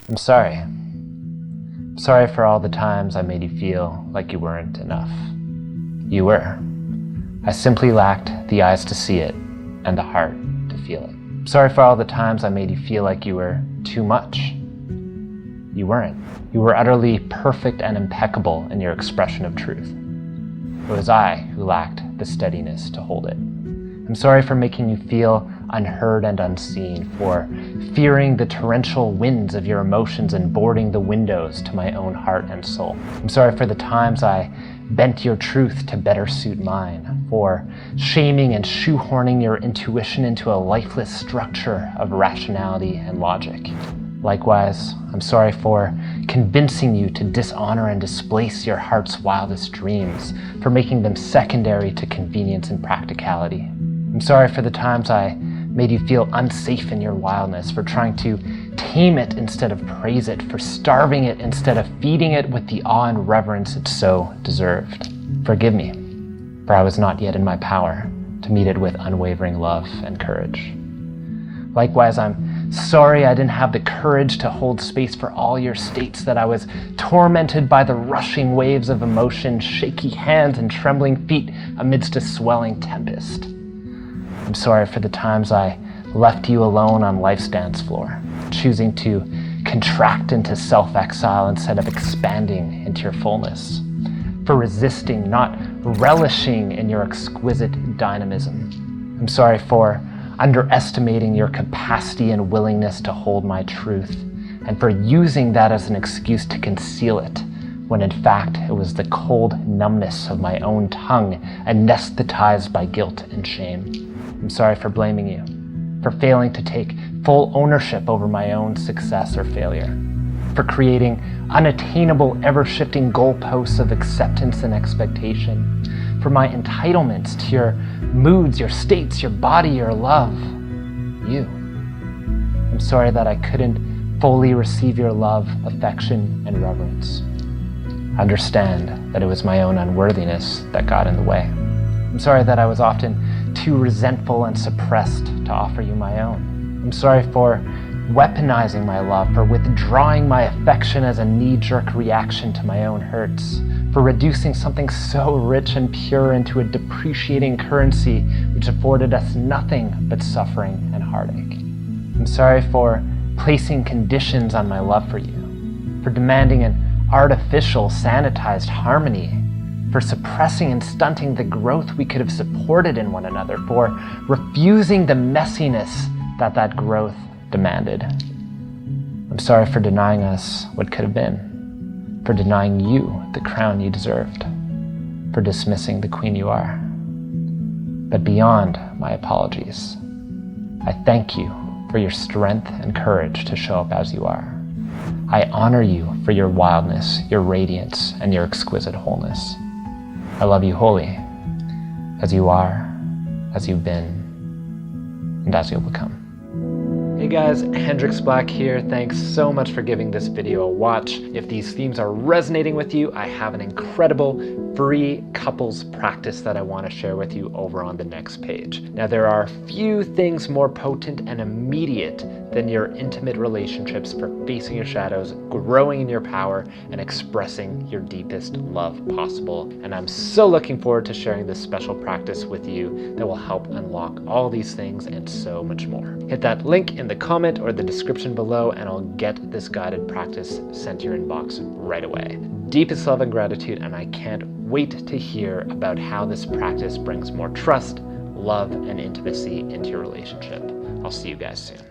I'm sorry. I'm sorry for all the times I made you feel like you weren't enough. You were. I simply lacked the eyes to see it and the heart to feel it. I'm sorry for all the times I made you feel like you were too much. You weren't. You were utterly perfect and impeccable in your expression of truth. It was I who lacked the steadiness to hold it. I'm sorry for making you feel unheard and unseen, for fearing the torrential winds of your emotions and boarding the windows to my own heart and soul. I'm sorry for the times I bent your truth to better suit mine, for shaming and shoehorning your intuition into a lifeless structure of rationality and logic. Likewise, I'm sorry for convincing you to dishonor and displace your heart's wildest dreams, for making them secondary to convenience and practicality. I'm sorry for the times I made you feel unsafe in your wildness, for trying to tame it instead of praise it, for starving it instead of feeding it with the awe and reverence it so deserved. Forgive me, for I was not yet in my power to meet it with unwavering love and courage. Likewise, I'm sorry I didn't have the courage to hold space for all your states, that I was tormented by the rushing waves of emotion, shaky hands and trembling feet amidst a swelling tempest. I'm sorry for the times I left you alone on life's dance floor, choosing to contract into self-exile instead of expanding into your fullness, for resisting, not relishing in your exquisite dynamism. I'm sorry for underestimating your capacity and willingness to hold my truth, and for using that as an excuse to conceal it, when in fact it was the cold numbness of my own tongue anesthetized by guilt and shame. I'm sorry for blaming you, for failing to take full ownership over my own success or failure, for creating unattainable, ever-shifting goalposts of acceptance and expectation, for my entitlements to your moods, your states, your body, your love, you. I'm sorry that I couldn't fully receive your love, affection, and reverence. Understand that it was my own unworthiness that got in the way. I'm sorry that I was often too resentful and suppressed to offer you my own. I'm sorry for weaponizing my love, for withdrawing my affection as a knee-jerk reaction to my own hurts, for reducing something so rich and pure into a depreciating currency which afforded us nothing but suffering and heartache. I'm sorry for placing conditions on my love for you, for demanding an artificial, sanitized harmony, for suppressing and stunting the growth we could have supported in one another, for refusing the messiness that growth demanded. I'm sorry for denying us what could have been, for denying you the crown you deserved, for dismissing the queen you are. But beyond my apologies, I thank you for your strength and courage to show up as you are. I honor you for your wildness, your radiance, and your exquisite wholeness. I love you wholly, as you are, as you've been, and as you'll become. Hey guys, Hendrix Black here. Thanks so much for giving this video a watch. If these themes are resonating with you, I have an incredible free couples practice that I want to share with you over on the next page. Now, there are few things more potent and immediate than your intimate relationships for facing your shadows, growing in your power, and expressing your deepest love possible. And I'm so looking forward to sharing this special practice with you that will help unlock all these things and so much more. Hit that link in the comment or the description below and I'll get this guided practice sent to your inbox right away. Deepest love and gratitude, and I can't wait to hear about how this practice brings more trust, love, and intimacy into your relationship. I'll see you guys soon.